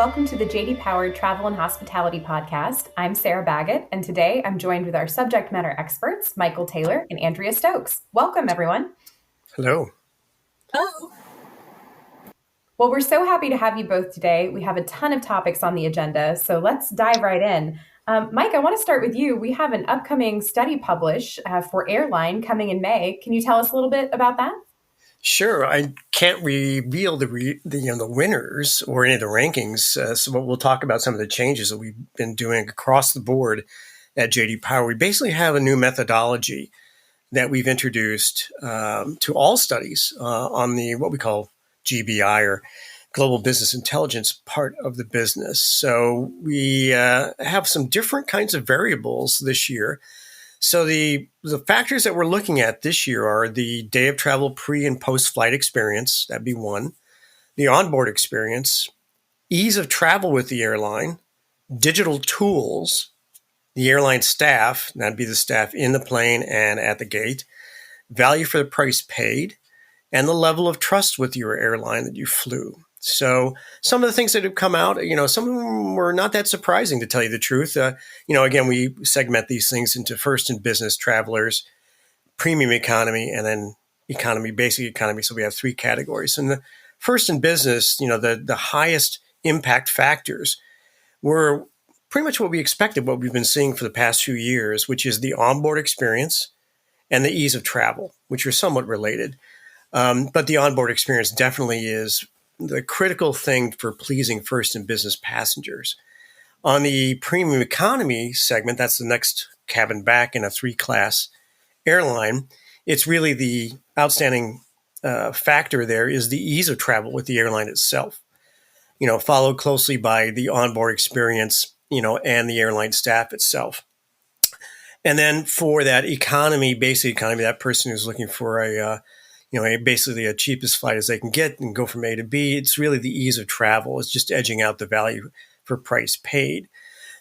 welcome to the JD Powered Travel and Hospitality Podcast. I'm Sarah Baggett, and today I'm joined with our subject matter experts, Michael Taylor and Andrea Stokes. Welcome, everyone. Hello. Hello. Well, we're so happy to have you both today. We have a ton of topics on the agenda, so let's dive right in. Mike, I want to start with you. We have an upcoming study published for Airline coming in May. Can you tell us a little bit about that? Sure. I can't reveal the winners or any of the rankings. So we'll talk about some of the changes that we've been doing across the board at JD Power. We basically have a new methodology that we've introduced to all studies on the what we call GBI or Global Business Intelligence part of the business. So we have some different kinds of variables this year. So the factors that we're looking at this year are the day of travel pre and post flight experience. That'd be one. The onboard experience, ease of travel with the airline, digital tools, the airline staff, that'd be the staff in the plane and at the gate, value for the price paid, and the level of trust with your airline that you flew. So some of the things that have come out, some of them were not that surprising, to tell you the truth. Again, we segment these things into first and business travelers, premium economy, and then economy, basic economy. So we have three categories. And the first and business, the highest impact factors were pretty much what we expected, what we've been seeing for the past few years, which is the onboard experience and the ease of travel, which are somewhat related. But the onboard experience definitely is the critical thing for pleasing first and business passengers. On the premium economy segment, that's the next cabin back in a 3-class airline. It's really the outstanding factor there is the ease of travel with the airline itself, followed closely by the onboard experience, and the airline staff itself. And then for that economy, basic economy, that person who's looking for basically a cheapest flight as they can get and go from A to B. It's really the ease of travel. It's just edging out the value for price paid.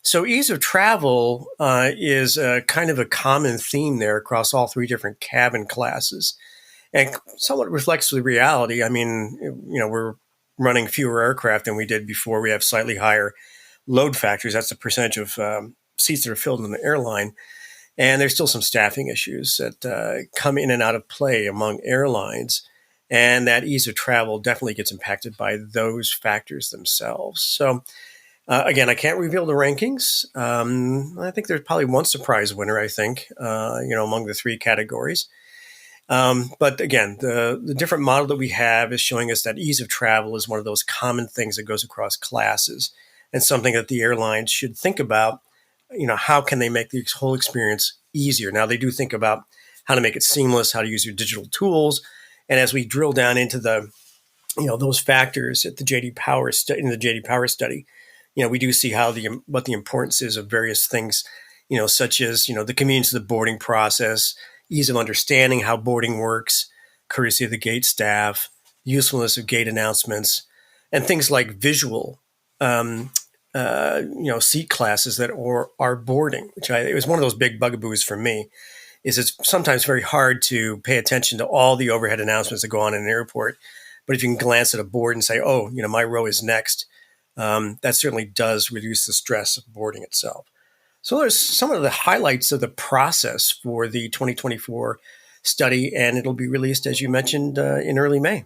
So ease of travel is kind of a common theme there across all three different cabin classes, and somewhat reflects the reality. I mean, we're running fewer aircraft than we did before. We have slightly higher load factors. That's the percentage of seats that are filled in the airline. And there's still some staffing issues that come in and out of play among airlines. And that ease of travel definitely gets impacted by those factors themselves. So, again, I can't reveal the rankings. I think there's probably one surprise winner, among the three categories. But again, the different model that we have is showing us that ease of travel is one of those common things that goes across classes and something that the airlines should think about. How can they make the whole experience easier? Now, they do think about how to make it seamless, how to use your digital tools. And as we drill down into those factors at the JD Power in the JD Power study, we do see what the importance is of various things, such as, the convenience of the boarding process, ease of understanding how boarding works, courtesy of the gate staff, usefulness of gate announcements, and things like visual seat classes that are boarding, which it was one of those big bugaboos for me, is it's sometimes very hard to pay attention to all the overhead announcements that go on in an airport. But if you can glance at a board and say, oh, my row is next, that certainly does reduce the stress of boarding itself. So there's some of the highlights of the process for the 2024 study, and it'll be released, as you mentioned, in early May.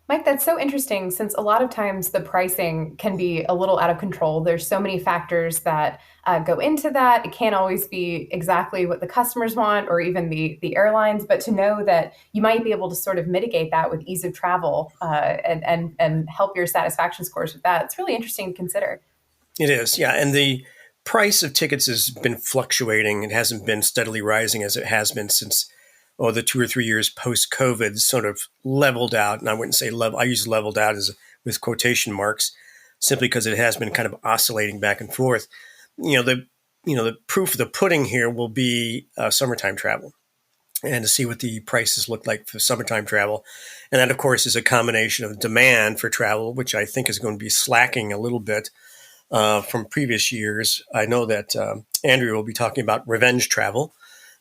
Mike, that's so interesting since a lot of times the pricing can be a little out of control. There's so many factors that go into that. It can't always be exactly what the customers want or even the airlines, but to know that you might be able to sort of mitigate that with ease of travel and help your satisfaction scores with that. It's really interesting to consider. It is, yeah. And the price of tickets has been fluctuating. It hasn't been steadily rising as it has been since the 2 or 3 years post-COVID sort of leveled out. And I wouldn't say level. I use leveled out as with quotation marks, simply because it has been kind of oscillating back and forth. The proof of the pudding here will be summertime travel, and to see what the prices look like for summertime travel. And that, of course, is a combination of demand for travel, which I think is going to be slacking a little bit from previous years. I know that Andrea will be talking about revenge travel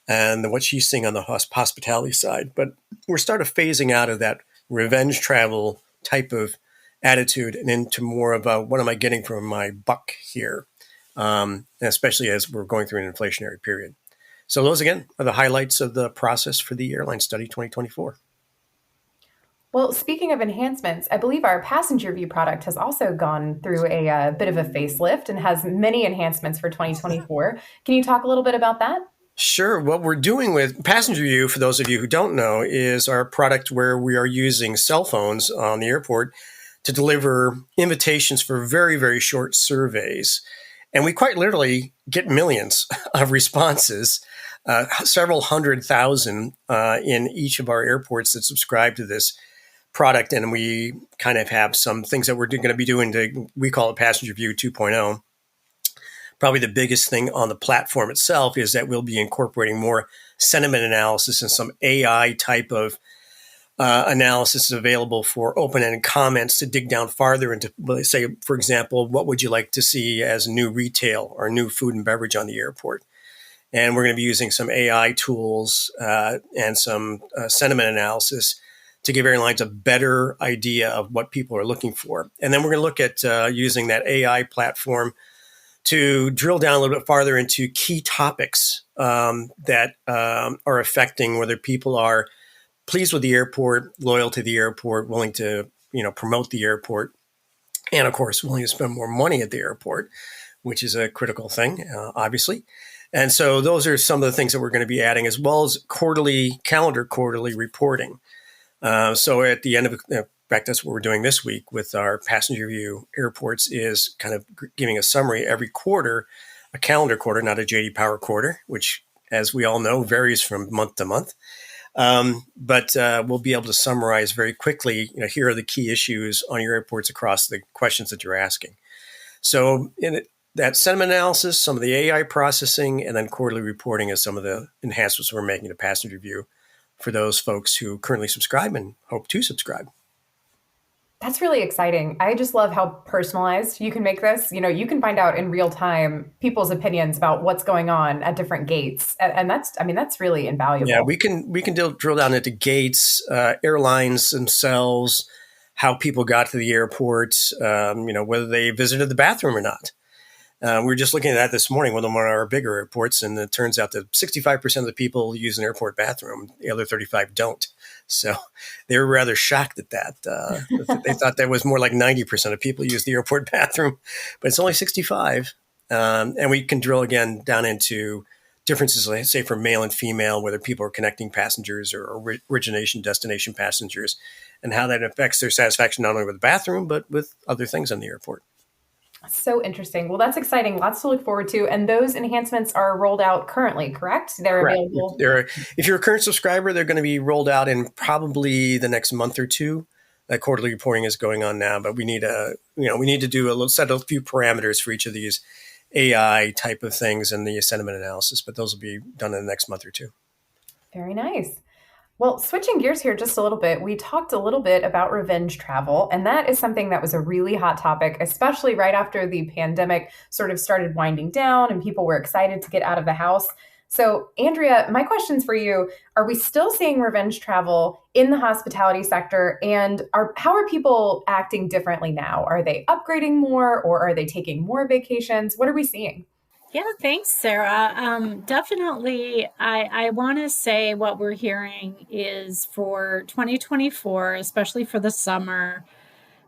and what she's seeing on the hospitality side. But we're starting phasing out of that revenge travel type of attitude and into more of a, what am I getting from my buck here? Especially as we're going through an inflationary period. So those, again, are the highlights of the process for the Airline Study 2024. Well, speaking of enhancements, I believe our passenger view product has also gone through a bit of a facelift and has many enhancements for 2024. Can you talk a little bit about that? Sure. What we're doing with Passenger View, for those of you who don't know, is our product where we are using cell phones on the airport to deliver invitations for very, very short surveys. And we quite literally get millions of responses, several 100,000 in each of our airports that subscribe to this product. And we kind of have some things that we're going to be doing we call it Passenger View 2.0. Probably the biggest thing on the platform itself is that we'll be incorporating more sentiment analysis and some AI type of analysis available for open-ended comments to dig down farther into, say, for example, what would you like to see as new retail or new food and beverage on the airport? And we're going to be using some AI tools and some sentiment analysis to give airlines a better idea of what people are looking for. And then we're going to look at using that AI platform to drill down a little bit farther into key topics that are affecting whether people are pleased with the airport, loyal to the airport, willing to promote the airport, and of course willing to spend more money at the airport, which is a critical thing, obviously. And so those are some of the things that we're going to be adding, as well as calendar quarterly reporting. So at the end of, in fact, that's what we're doing this week with our Passenger View airports, is kind of giving a summary every quarter, a calendar quarter, not a JD Power quarter, which, as we all know, varies from month to month. But we'll be able to summarize very quickly, here are the key issues on your airports across the questions that you're asking. So that sentiment analysis, some of the AI processing, and then quarterly reporting is some of the enhancements we're making to Passenger View for those folks who currently subscribe and hope to subscribe. That's really exciting. I just love how personalized you can make this. You can find out in real time people's opinions about what's going on at different gates. And that's really Yeah, invaluable. we can drill down into gates, airlines themselves, how people got to the airport, whether they visited the bathroom or not. We were just looking at that this morning with one of our bigger airports, and it turns out that 65% of the people use an airport bathroom. The other 35 don't. So they were rather shocked at that. They thought that was more like 90% of people use the airport bathroom, but it's only 65. And we can drill again down into differences, let's say, for male and female, whether people are connecting passengers or origination destination passengers, and how that affects their satisfaction not only with the bathroom, but with other things on the airport. So interesting. Well, that's exciting. Lots to look forward to. And those enhancements are rolled out currently, correct? They're Correct. available. If you're a current subscriber, they're going to be rolled out in probably the next month or two. That quarterly reporting is going on now, but we need to do set a few parameters for each of these AI type of things and the sentiment analysis. But those will be done in the next month or two. Very nice. Well, switching gears here just a little bit, we talked a little bit about revenge travel, and that is something that was a really hot topic, especially right after the pandemic sort of started winding down and people were excited to get out of the house. So, Andrea, my questions for you, are we still seeing revenge travel in the hospitality sector? And how are people acting differently now? Are they upgrading more, or are they taking more vacations? What are we seeing? Yeah, thanks, Sarah. Definitely, I want to say what we're hearing is for 2024, especially for the summer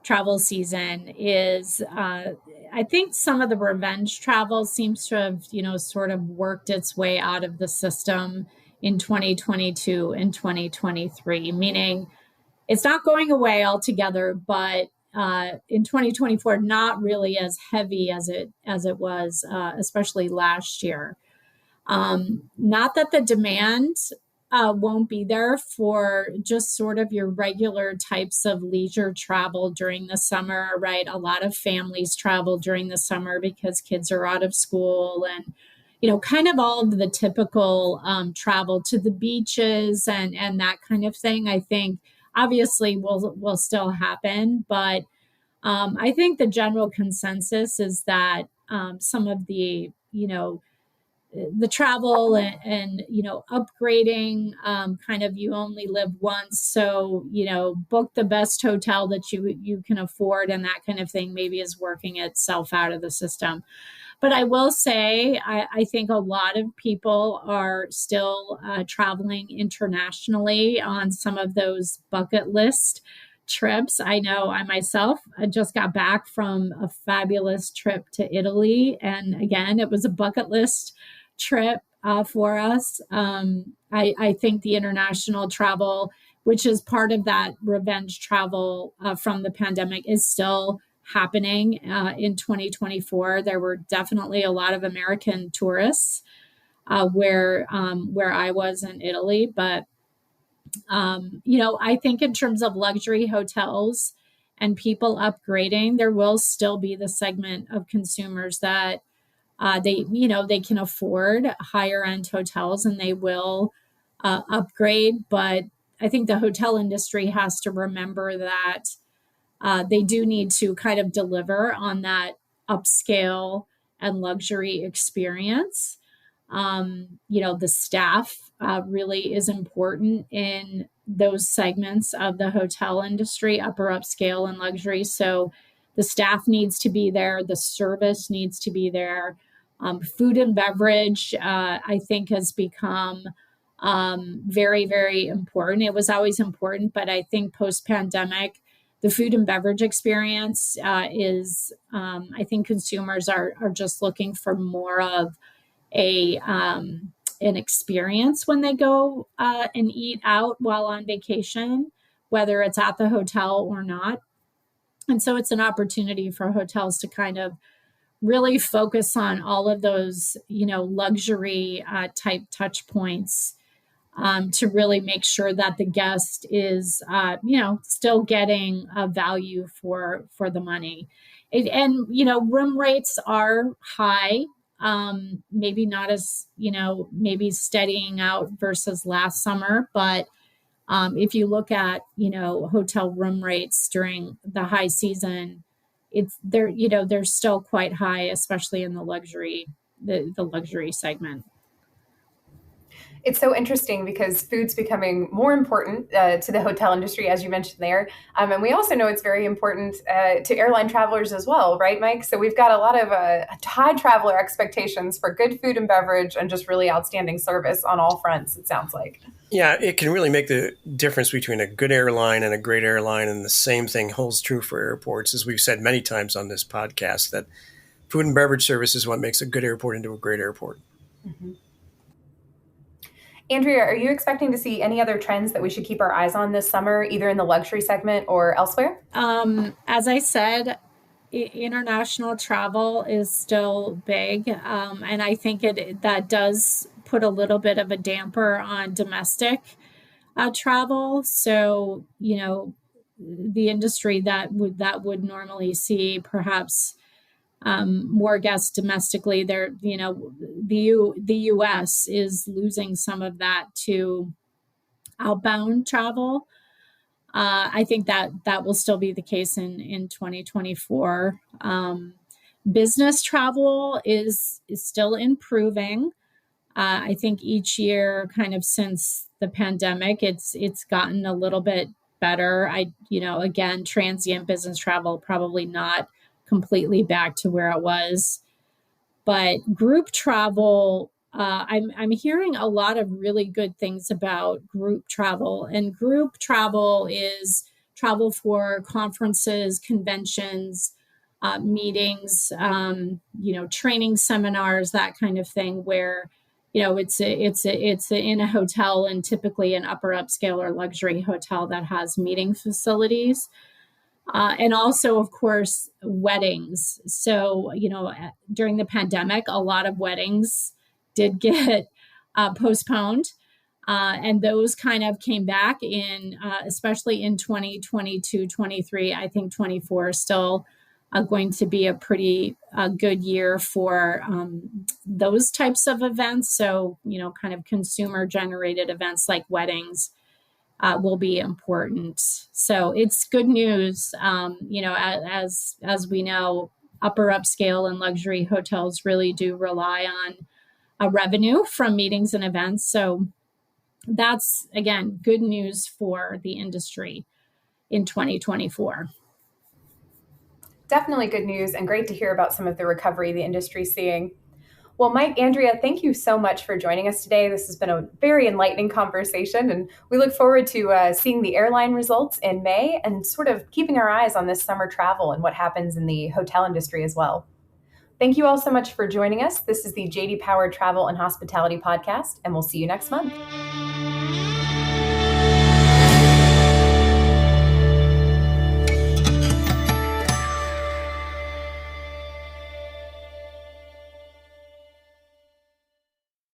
travel season, is I think some of the revenge travel seems to have, sort of worked its way out of the system in 2022 and 2023, meaning it's not going away altogether, but in 2024, not really as heavy as it was, especially last year. Not that the demand won't be there for just sort of your regular types of leisure travel during the summer, right? A lot of families travel during the summer because kids are out of school, and kind of all of the typical travel to the beaches and that kind of thing. I think obviously will still happen, but I think the general consensus is that some of the the travel and upgrading, kind of, you only live once, so book the best hotel that you can afford, and that kind of thing maybe is working itself out of the system. But I will say, I think a lot of people are still traveling internationally on some of those bucket list trips. I know I myself just got back from a fabulous trip to Italy. And again, it was a bucket list trip for us. I think the international travel, which is part of that revenge travel from the pandemic, is still happening in 2024. There were definitely a lot of American tourists where I was in Italy, but I think in terms of luxury hotels and people upgrading, there will still be the segment of consumers that they can afford higher end hotels and they will upgrade. But I think the hotel industry has to remember that they do need to kind of deliver on that upscale and luxury experience. The staff really is important in those segments of the hotel industry, upper upscale and luxury. So the staff needs to be there, the service needs to be there. Food and beverage, I think, has become very, very important. It was always important, but I think post pandemic, the food and beverage experience I think consumers are just looking for more of an experience when they go and eat out while on vacation, whether it's at the hotel or not. And so it's an opportunity for hotels to kind of really focus on all of those, luxury type touch points to really make sure that the guest is, still getting a value for the money. Room rates are high, maybe not as, maybe steadying out versus last summer. But if you look at, hotel room rates during the high season, they're still quite high, especially in the luxury segment. It's so interesting because food's becoming more important to the hotel industry, as you mentioned there. And we also know it's very important to airline travelers as well, right, Mike? So we've got a lot of high traveler expectations for good food and beverage and just really outstanding service on all fronts, it sounds like. Yeah, it can really make the difference between a good airline and a great airline. And the same thing holds true for airports. As we've said many times on this podcast, that food and beverage service is what makes a good airport into a great airport. Mm-hmm. Andrea, are you expecting to see any other trends that we should keep our eyes on this summer, either in the luxury segment or elsewhere? As I said, international travel is still big. And I think that does put a little bit of a damper on domestic travel. So, the industry that would normally see perhaps more guests domestically, there, the U.S. is losing some of that to outbound travel. I think that will still be the case in 2024. Business travel is still improving. I think each year, kind of since the pandemic, it's gotten a little bit better. Again, transient business travel probably not completely back to where it was, but group travel, I'm hearing a lot of really good things about group travel. And group travel is travel for conferences, conventions, meetings, training seminars, that kind of thing, where it's in a hotel, and typically an upper upscale or luxury hotel that has meeting facilities. And also, of course, weddings. So, during the pandemic, a lot of weddings did get postponed. And those kind of came back especially in 2022, 23. I think 24 is still going to be a pretty good year for those types of events. So, kind of consumer generated events like weddings will be important. So it's good news. As we know, upper upscale and luxury hotels really do rely on revenue from meetings and events. So that's, again, good news for the industry in 2024. Definitely good news, and great to hear about some of the recovery the industry's seeing. Well, Mike, Andrea, thank you so much for joining us today. This has been a very enlightening conversation, and we look forward to seeing the airline results in May and sort of keeping our eyes on this summer travel and what happens in the hotel industry as well. Thank you all so much for joining us. This is the JD Power Travel and Hospitality Podcast, and we'll see you next month.